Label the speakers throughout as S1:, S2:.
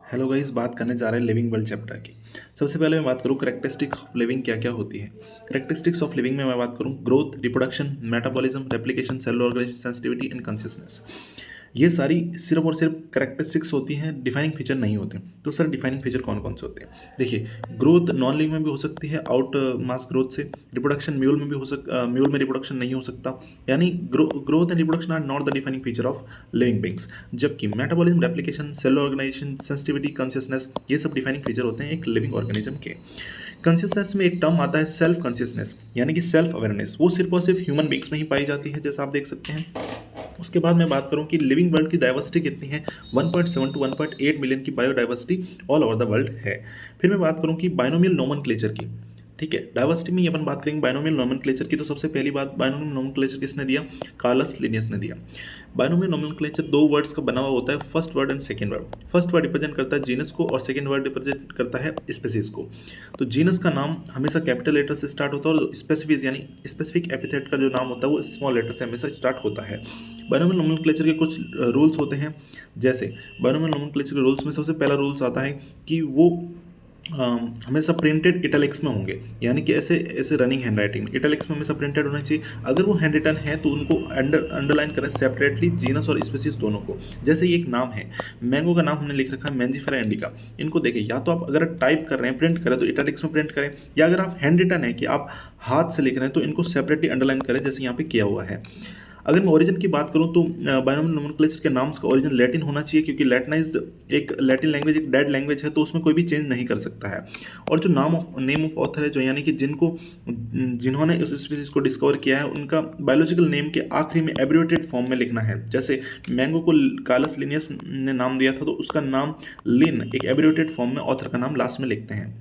S1: Hello guys, बात करने जा रहे हैं लिविंग वर्ल्ड चैप्टर की। सबसे पहले मैं बात करूँ करेक्टरिस्टिक्स ऑफ लिविंग क्या क्या होती है। करेक्टरिस्टिक्स ऑफ लिविंग में मैं बात करूँ growth, reproduction, metabolism, replication, cellular organisation, sensitivity and consciousness. ये सारी सिर्फ और सिर्फ करेक्टरिस्टिक्स होती हैं, डिफाइनिंग फीचर नहीं होते। तो सर डिफाइनिंग फीचर कौन कौन से होते हैं? देखिए, ग्रोथ नॉन लिविंग में भी हो सकती है आउट मास ग्रोथ से। रिप्रोडक्शन म्यूल में भी म्यूल में रिप्रोडक्शन नहीं हो सकता, यानी growth and reproduction are not the defining feature of living beings. जबकि metabolism, replication, cellular organisation, sensitivity, consciousness, ये सब डिफाइनिंग फीचर होते हैं एक लिविंग ऑर्गेनिज्म के। कॉन्शियसनेस में एक टर्म आता है सेल्फ कॉन्शियसनेस, यानी कि सेल्फ अवेयरनेस। वो सिर्फ और सिर्फ ह्यूमन बींग्स में ही पाई जाती है, जैसा आप देख सकते हैं। उसके बाद मैं बात करूं कि लिविंग वर्ल्ड की डाइवर्सिटी कितनी है, 1.7 टू 1.8 मिलियन की biodiversity all over the world है। फिर मैं बात करूं कि बाइनोमियल नोमेनक्लेचर की। ठीक है, डाइवर्सिटी में अपन बात करेंगे बाइनोमियल नोमेनक्लेचर की। तो सबसे पहली बात, बाइनोमियल नोमेनक्लेचर किसने दिया? कार्लस लिनियस ने दिया। बाइनोमियल नोमेनक्लेचर दो वर्ड्स का बना हुआ होता है, first word and second word. First word represent करता है जीनस को और सेकंड वर्ड रिप्रेजेंट करता है स्पेसीज को। तो जीनस का नाम हमेशा कैपिटल लेटर से स्टार्ट होता है और स्पेसिफिक यानी स्पेसिफिक एपिथेट का जो नाम होता है वो स्मॉल लेटर से हमेशा स्टार्ट होता है। बाइनोमियल नोमेनक्लेचर के कुछ रूल्स होते हैं। जैसे बाइनोमियल नोमेनक्लेचर के रूल्स में सबसे पहला रूल्स आता है कि वो हमेशा प्रिंटेड इटैलिक्स में होंगे, यानी कि ऐसे ऐसे रनिंग हैंड राइटिंग में इटैलिक्स में हमेशा प्रिंटेड होना चाहिए। अगर वो हैंड रिटन है तो उनको अंडरलाइन करें सेपरेटली, जीनस और स्पीसीज दोनों को। जैसे ये एक नाम है, मैंगो का नाम हमने लिख रखा है मैंजीफेरा इंडिका। इनको देखिए, या तो आप अगर टाइप कर रहे हैं, प्रिंट करें तो इटैलिक्स में प्रिंट करें, या अगर आप हैंड रिटन है कि आप हाथ से लिख रहे हैं तो इनको सेपरेटली अंडरलाइन करें, जैसे यहाँ पे किया हुआ है। अगर मैं ओरिजिन की बात करूं तो बाइनोमियल नोमेनक्लेचर के नाम्स का ओरिजिन लैटिन होना चाहिए, क्योंकि लैटिनाइज्ड एक लैटिन लैंग्वेज एक डेड लैंग्वेज है, तो उसमें कोई भी चेंज नहीं कर सकता है। और जो नेम ऑफ ऑथर है, जो यानी कि जिन्होंने इस स्पीसीज को डिस्कवर किया है, उनका बायोलॉजिकल नेम के आखिरी में एब्रिवेटेड फॉर्म में लिखना है। जैसे मैंगो को कार्लस लिनियस ने नाम दिया था, तो उसका नाम लिन एक एब्रिवेटेड फॉर्म में ऑथर का नाम लास्ट में लिखते हैं।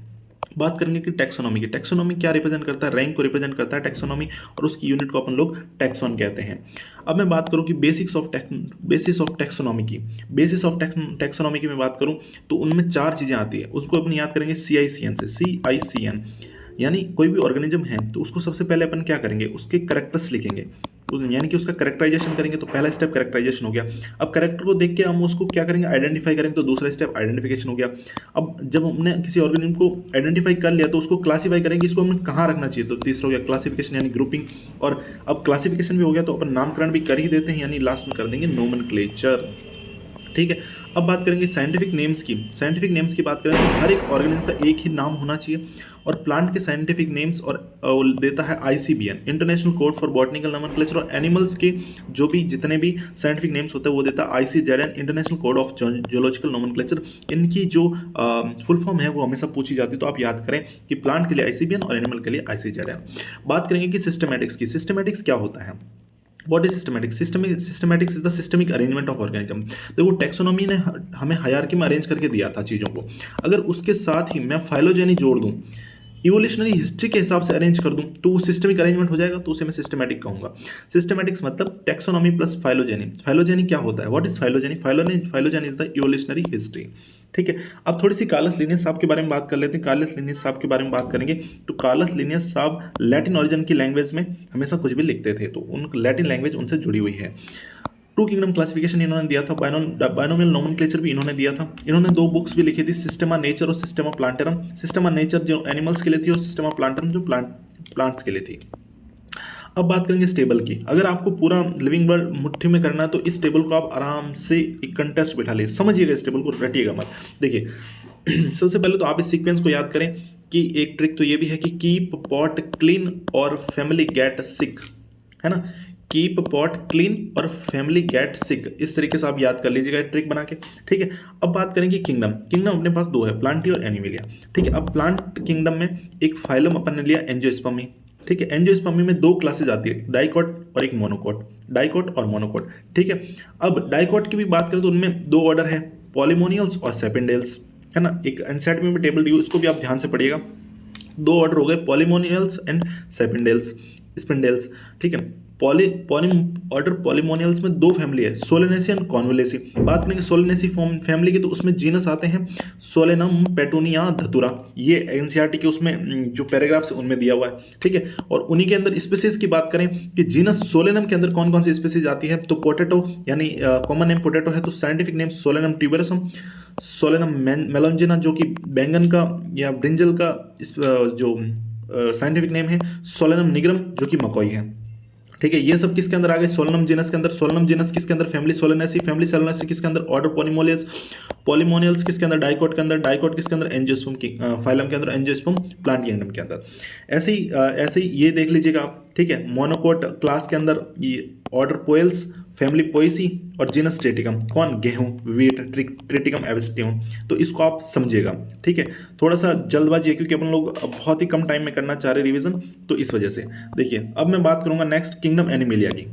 S1: बात करेंगे कि टैक्सोनॉमी की। टैक्सोनॉमी क्या रिप्रेजेंट करता है? रैंक को रिप्रेजेंट करता है टैक्सोनॉमी, और उसकी यूनिट को अपन लोग टैक्सॉन कहते हैं। अब मैं बात करूं कि बेसिस ऑफ टैक्सोनॉमी की। बेसिस ऑफ टैक्सोनॉमी की मैं बात करूं तो उनमें चार चीज़ें आती है, उसको अपन याद करेंगे CICN से। CICN यानी कोई भी ऑर्गेनिज्म है तो उसको सबसे पहले अपन क्या करेंगे, उसके करेक्टर्स लिखेंगे, यानी कि उसका करेक्टराइजेशन करेंगे। तो पहला स्टेप करेक्टराइजेशन हो गया। अब करेक्टर को देख के हम उसको क्या करेंगे, आइडेंटिफाई करेंगे। तो दूसरा स्टेप आइडेंटिफिकेशन हो गया। अब जब हमने किसी ऑर्गेनिज्म को आइडेंटिफाई कर लिया तो उसको क्लासीफाई करेंगे, इसको हमें कहाँ रखना चाहिए। तो तीसरा हो गया क्लासिफिकेशन यानी ग्रुपिंग। और अब क्लासिफिकेशन भी हो गया तो अपन नामकरण भी कर ही देते हैं, यानी लास्ट में कर देंगे नोमेनक्लेचर। ठीक है, अब बात करेंगे साइंटिफिक नेम्स की। साइंटिफिक नेम्स की बात करें तो हर एक ऑर्गेनिज्म का एक ही नाम होना चाहिए। और प्लांट के साइंटिफिक नेम्स और देता है ICBN, international code for botanical nomenclature. और एनिमल्स के जो भी जितने भी साइंटिफिक नेम्स होते हैं वो देता है ICZN, international code of geological nomenclature. इनकी जो फुल फॉर्म है वो हमेशा पूछी जाती है, तो आप याद करें कि प्लांट के लिए ICBN और एनिमल के लिए ICZN। बात करेंगे कि सिस्टमैटिक्स की। सिस्टमैटिक्स क्या होता है? What is systematics? Systematics is the systemic arrangement of organism. देखो, टैक्सोनॉमी ने हमें हायरार्की में अरेंज करके दिया था चीज़ों को। अगर उसके साथ ही मैं फाइलोजेनी जोड़ दूं, इवोल्यूशनरी हिस्ट्री के हिसाब से अरेंज कर दूं, तो वो सिस्टमिक अरेंजमेंट हो जाएगा, तो उसे मैं सिस्टमैटिक कहूंगा। सिस्टमैटिक्स मतलब टैक्सोनॉमी प्लस फाइलोजेनी। फाइलोजेनी क्या होता है? What is phylogeny? Phylogeny is the evolutionary history. ठीक है, अब थोड़ी सी कार्लस लिनियस साहब के बारे में बात कर लेते हैं। कार्लस लिनियस साहब के बारे में बात करेंगे तो कार्लस लिनियस साहब लैटिन ओरिजिन की लैंग्वेज में हमेशा कुछ भी लिखते थे, तो उन लैटिन लैंग्वेज उनसे जुड़ी हुई है। टू किंगडम क्लासिफिकेशन इन्होंने दिया था, बाइनोमियल नोमेनक्लेचर भी इन्होंने दिया था। इन्होंने दो बुक्स भी लिखी थी, सिस्टेमा नेचर और सिस्टेमा प्लांटरम। सिस्टेमा नेचर जो एनिमल्स के लिए थी और सिस्टेमा प्लांटरम जो प्लांट्स के लिए थी। अब बात करेंगे स्टेबल की। अगर आपको पूरा लिविंग वर्ल्ड मुट्ठी में करना है तो इस टेबल को आप आराम से एक कंटेस्ट बिठा ले, समझिएगा, इस टेबल को रटिएगा मत। देखिए सबसे पहले तो आप इस सीक्वेंस को याद करें कि एक ट्रिक तो ये भी है कि कीप पॉट क्लीन और फैमिली गेट सिक, है ना। कीप पॉट क्लीन और फैमिली गेट सिक, इस तरीके से आप याद कर लीजिएगा ट्रिक बना के। ठीक है, अब बात करेंगे किंगडम। किंगडम अपने पास दो है, प्लांटी और एनिमिलिया। ठीक है, अब प्लांट किंगडम में एक फाइलम अपन ने लिया एंजियोस्पर्मी। ठीक है, एंजियोस्पर्मी में दो क्लासेज आती है, डाइकॉट और एक मोनोकॉट। डाइकॉट और मोनोकॉट। ठीक है, अब डाइकॉट की भी बात करें तो उनमें दो ऑर्डर है, पॉलीमोनियल्स और सेपेंडेल्स, है ना। एक एनसेट में भी टेबल दी, इसको भी आप ध्यान से पढ़िएगा। दो ऑर्डर हो गए, पॉलीमोनियल्स एंड सेपेंडेल्स, स्पिंडेल्स। ठीक है, ऑर्डर पॉलीमोनियल्स में दो फैमिली है, सोलेनेसी एंड कॉन्वोलेसी। बात करेंगे सोलेनेसी फैमिली की तो उसमें जीनस आते हैं सोलेनम, पेटूनिया, धतुरा। ये NCERT के उसमें जो पैराग्राफ्स है उनमें दिया हुआ है। ठीक है, और उन्हीं के अंदर स्पीसीज की बात करें कि जीनस सोलेनम के अंदर कौन कौन सी स्पीसीज आती है, तो पोटैटो यानी कॉमन नेम पोटैटो है, तो scientific name Solanum tuberosum. Solanum melongena जो कि बैंगन का या ब्रिंजल का जो साइंटिफिक नेम है, सोलेनम निग्रम जो कि मकोई है। ठीक है, ये सब किसके अंदर आ गए? सोलेनम जीनस के अंदर। सोलेनम जीनस किसके अंदर? Family Solanaceae. फैमिली सोलेनेसी किसके अंदर? Order Polemoniales. पॉलीमोनियल्स किसके अंदर? डाइकोट के अंदर। डाइकोट किसके अंदर? एंजियोस्पर्म की फाइलम के अंदर। एंजियोस्पर्म प्लांट किंगडम के अंदर। ऐसे ही ये देख लीजिएगा आप। ठीक है, मोनोकोट क्लास के अंदर ये ऑर्डर पोएल्स, फैमिली पोएसी और जीनस ट्रिटिकम। कौन? गेहूं, वीट, ट्रिटिकम एविस्टियम। तो इसको आप समझिएगा। ठीक है, थोड़ा सा जल्दबाजी है क्योंकि अपन लोग बहुत ही कम टाइम में करना चाह रहे रिवीजन, तो इस वजह से। देखिए, अब मैं बात करूंगा नेक्स्ट किंगडम एनिमेलिया की।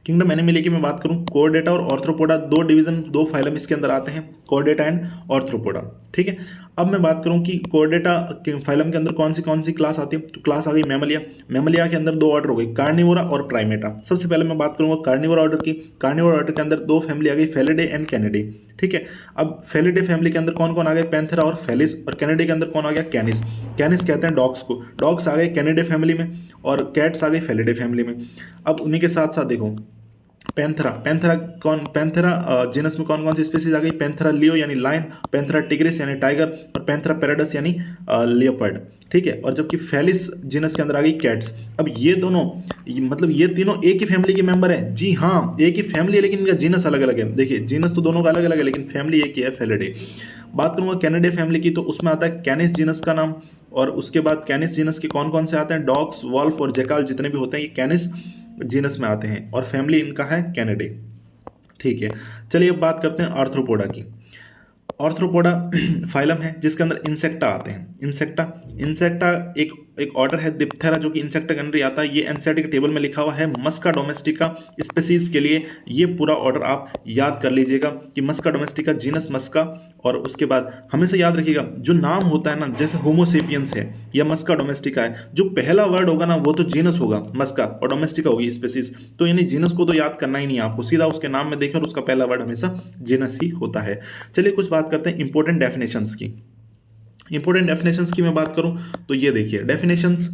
S1: किंगडम एनिमेलिया की मैं बात करूं, कोर्डेटा और ऑर्थ्रोपोडा, दो डिवीजन, दो फाइलम इसके अंदर आते हैं, कोर्डेटा एंड ऑर्थ्रोपोडा। ठीक है, अब मैं बात करूं कि कोर्डेटा फाइलम के अंदर कौन सी क्लास आती है, तो क्लास आ गई मैमलिया। मैमलिया के अंदर दो ऑर्डर हो गई, कार्निवोरा और प्राइमेटा। सबसे पहले मैं बात करूंगा कार्निवोरा ऑर्डर की। कार्निवोरा ऑर्डर के अंदर दो फैमिली आ गई, फेलिडे एंड कैनिडे। ठीक है, अब फेलिडे फैमिली के अंदर कौन कौन आ गए? पैंथेरा और फेलिस। और कैनिडे के अंदर कौन आ गया? कैनिस। कैनिस कहते हैं डॉग्स को। डॉग्स आ गए कैनिडे फैमिली में और कैट्स आ गई फेलिडे फैमिली में। अब उन्हीं के साथ साथ देखो पैंथेरा। पैंथेरा जीनस में कौन कौन सी स्पीसीज आ गई? पैंथेरा लियो यानी लायन, पैंथेरा टिग्रिस यानी टाइगर और पैंथेरा पैराडस यानी लियोपर्ड। ठीक है, और जबकि फेलिस जीनस के अंदर आ गई कैट्स। अब ये दोनों मतलब ये तीनों एक ही फैमिली के मेंबर हैं। जी हाँ, एक ही फैमिली है लेकिन इनका जीनस अलग अलग है। देखिए, जीनस तो दोनों का अलग अलग है लेकिन फैमिली एक ही है, फेलिडे। बात करूंगा कैनिडे फैमिली की, तो उसमें आता है कैनिस जीनस का नाम, और उसके बाद कैनिस जीनस के कौन कौन से आते हैं? डॉग्स, वॉल्फ और जैकाल जितने भी होते हैं ये कैनिस जीनस में आते हैं और फैमिली इनका है कैनिडे। ठीक है, चलिए अब बात करते हैं आर्थ्रोपोडा की। आर्थ्रोपोडा फाइलम है जिसके अंदर इंसेक्टा आते हैं। इंसेक्टा एक ऑर्डर है दिप्थेरा जो कि इंसेक्टा के अंदर आता है। ये एनसीईआरटी के टेबल में लिखा हुआ है। मस्का डोमेस्टिका स्पीसीज के लिए ये पूरा ऑर्डर आप याद कर लीजिएगा कि मस्का डोमेस्टिका, जीनस मस्का, और उसके बाद हमेशा याद रखिएगा जो नाम होता है ना, जैसे होमोसेपियंस है या मस्का डोमेस्टिका है, जो पहला वर्ड होगा ना वो तो जीनस होगा मस्का और डोमेस्टिका होगी स्पीसीज। तो यानी जीनस को तो याद करना ही नहीं है आपको, सीधा उसके नाम में देखें और उसका पहला वर्ड हमेशा जीनस ही होता है। चलिए कुछ बात करते हैं इंपॉर्टेंट डेफिनेशंस की। इंपॉर्टेंट डेफिनेशंस की मैं बात करूं तो ये देखिए definitions: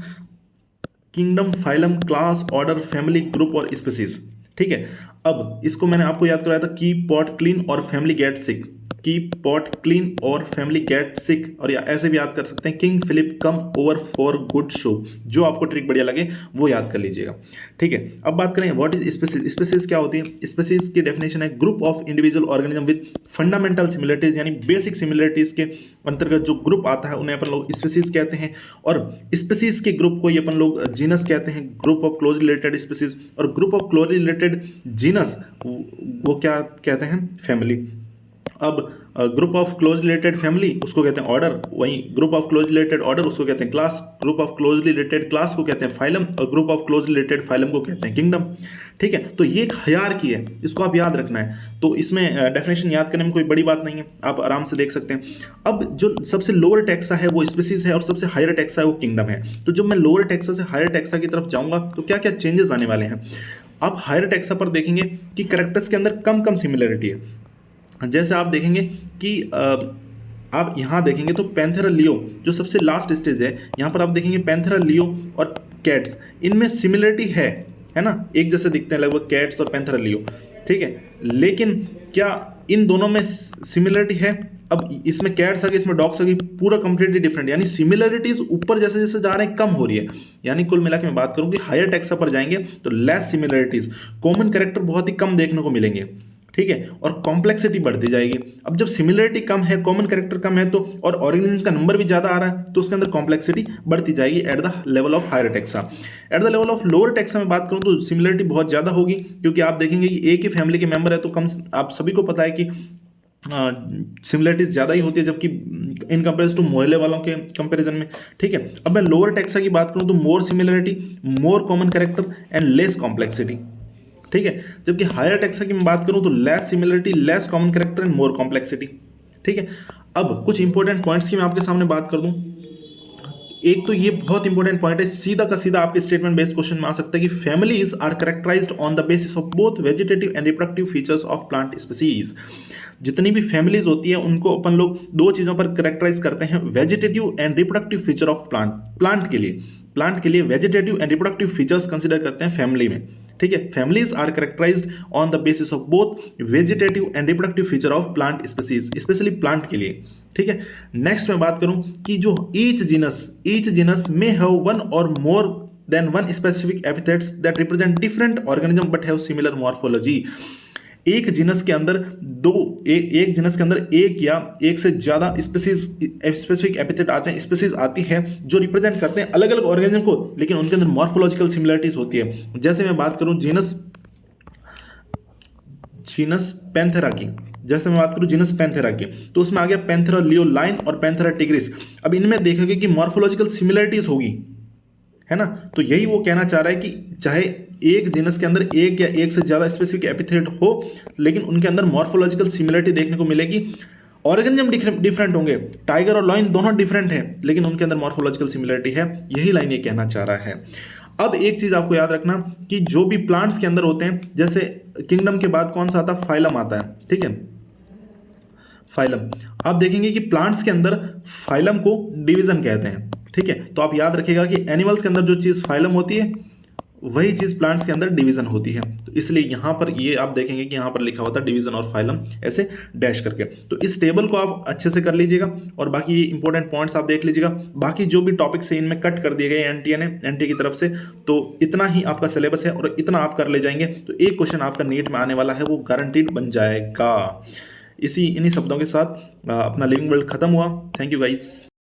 S1: kingdom, phylum, class, order, family, group और स्पीसीज। ठीक है, अब इसको मैंने आपको याद कराया था, कीप पॉट क्लीन और family get sick. Keep pot clean और फैमिली गेट सिक, और या ऐसे भी याद कर सकते हैं king Philip come over for good show. जो आपको ट्रिक बढ़िया लगे वो याद कर लीजिएगा। ठीक है, अब बात करें व्हाट इज स्पीसीज। स्पीसीज क्या होती है? स्पीसीज की डेफिनेशन है group of individual organism with fundamental similarities, यानी बेसिक सिमिलरिटीज के अंतर्गत जो ग्रुप आता है उन्हें अपन लोग स्पीसीज कहते हैं। और स्पीसीज के ग्रुप को ही अपन लोग जीनस कहते हैं, group of close related species. और group of close related genus वो क्या कहते हैं? फैमिली। अब group of close related family उसको कहते हैं ऑर्डर, वहीं group of close related order उसको कहते हैं class, group of close related class को कहते हैं फाइलम, और group of close related phylum को कहते हैं किंगडम। ठीक है, तो ये एक हायरार्की है, इसको आप याद रखना है। तो इसमें डेफिनेशन याद करने में कोई बड़ी बात नहीं है, आप आराम से देख सकते हैं। अब जो सबसे लोअर टेक्सा है वो स्पीसीज है और सबसे हायर टेक्सा है वो किंगडम है। तो जब मैं लोअर टेक्सा से हायर टेक्सा की तरफ जाऊंगा तो क्या क्या चेंजेस आने वाले हैं? आप हायर टेक्सा पर देखेंगे कि कैरेक्टर्स के अंदर कम कम सिमिलरिटी है। जैसे आप देखेंगे कि आप यहाँ देखेंगे तो पैंथेरा लियो जो सबसे लास्ट स्टेज है, यहाँ पर आप देखेंगे पैंथेरा लियो और कैट्स, इनमें सिमिलरिटी है ना, एक जैसे दिखते हैं लगभग कैट्स और पैंथेरा लियो। ठीक है, लेकिन क्या इन दोनों में सिमिलरिटी है? अब इसमें कैट्स आ गई, इसमें डॉग्स आ गई, पूरा कंप्लीटली डिफरेंट, यानी सिमिलरिटीज ऊपर जैसे जैसे जा रहे हैं कम हो रही है। यानी कुल मिला के मैं बात करूँ कि हायर टेक्सा पर जाएंगे तो लेस सिमिलरिटीज, कॉमन कैरेक्टर बहुत ही कम देखने को मिलेंगे। ठीक है, और कॉम्प्लेक्सिटी बढ़ती जाएगी। अब जब सिमिलरिटी कम है, कॉमन कैरेक्टर कम है, तो और ऑर्गेनिज्म का नंबर भी ज़्यादा आ रहा है तो उसके अंदर कॉम्प्लेक्सिटी बढ़ती जाएगी at the level of higher taxa. At the level of lower taxa में बात करूँ तो सिमिलरिटी बहुत ज़्यादा होगी, क्योंकि आप देखेंगे कि एक ही फैमिली के मेंबर है तो कम, आप सभी को पता है कि सिमिलरिटीज ज़्यादा ही होती है, जबकि इन कंपेरिजन टू मोहल्ले वालों के कंपैरिजन में। ठीक है, अब मैं लोअर टेक्सा की बात करूँ तो more similarity, more common character and less complexity. ठीक है, जबकि हायर टेक्सा की मैं बात करूं तो less similarity, less common character and more complexity. ठीक है, अब कुछ इंपॉर्टेंट पॉइंट्स की मैं आपके सामने बात कर दूं। एक तो ये बहुत इंपॉर्टेंट पॉइंट है, सीधा का सीधा आपके स्टेटमेंट बेस्ड क्वेश्चन में आ सकता है कि families are characterised on the basis of both vegetative and reproductive features of plant species. जितनी भी फैमिलीज होती है उनको अपन लोग दो चीज़ों पर कैरेक्टराइज करते हैं, vegetative and reproductive feature of plant. Plant के लिए vegetative and reproductive features consider करते हैं फैमिली में। ठीक है। Families are characterised on the basis of both vegetative and reproductive feature of plant species, specially plant के लिए, ठीक है। नेक्स्ट मैं बात करूं कि जो ईच जीनस में हैव वन और more than one specific epithets that represent different organism but have similar morphology. एक जीनस के अंदर एक जीनस के अंदर एक या एक से ज्यादा स्पेसिफिक एपिथेट आते हैं, स्पीसीज आती है जो रिप्रेजेंट करते हैं अलग अलग ऑर्गेनिज्म को, लेकिन उनके अंदर मॉर्फोलॉजिकल सिमिलरिटीज होती है। जैसे मैं बात करूं जीनस पैंथेरा की, जीनस पैंथेरा की, तो उसमें आ गया पैंथेरा लियोलाइन और पैंथेरा टिग्रिस। अब इनमें देखोगे कि मॉर्फोलॉजिकल सिमिलरिटीज होगी, है ना। तो यही वो कहना चाह रहा है कि चाहे एक जीनस के अंदर एक या एक से ज्यादा स्पेसिफिक एपिथेट हो, लेकिन उनके अंदर मॉर्फोलॉजिकल सिमिलरिटी देखने को मिलेगी। ऑर्गेनिज्म डिफरेंट होंगे, टाइगर और लॉयन दोनों डिफरेंट हैं, लेकिन उनके अंदर मॉर्फोलॉजिकल सिमिलरिटी है। यही लाइन ये कहना चाह रहा है। अब एक चीज आपको याद रखना कि जो भी प्लांट्स के अंदर होते हैं, जैसे किंगडम के बाद कौन सा आता है, फाइलम आता है, ठीक है, फाइलम। आप देखेंगे कि प्लांट्स के अंदर फाइलम को डिवीजन कहते हैं, ठीक है। तो आप याद रखिएगा कि एनिमल्स के अंदर जो चीज फाइलम होती है वही चीज प्लांट्स के अंदर डिवीजन होती है। तो इसलिए यहां पर ये आप देखेंगे कि यहां पर लिखा हुआ था डिवीजन और फाइलम ऐसे डैश करके। तो इस टेबल को आप अच्छे से कर लीजिएगा और बाकी ये इंपॉर्टेंट पॉइंट्स आप देख लीजिएगा। बाकी जो भी टॉपिक्स है इनमें कट कर दिए गए एनटीए की तरफ से, तो इतना ही आपका सिलेबस है और इतना आप कर ले जाएंगे तो एक क्वेश्चन आपका नीट में आने वाला है, वो गारंटीड बन जाएगा। इन्हीं शब्दों के साथ अपना लिविंग वर्ल्ड खत्म हुआ। Thank you guys.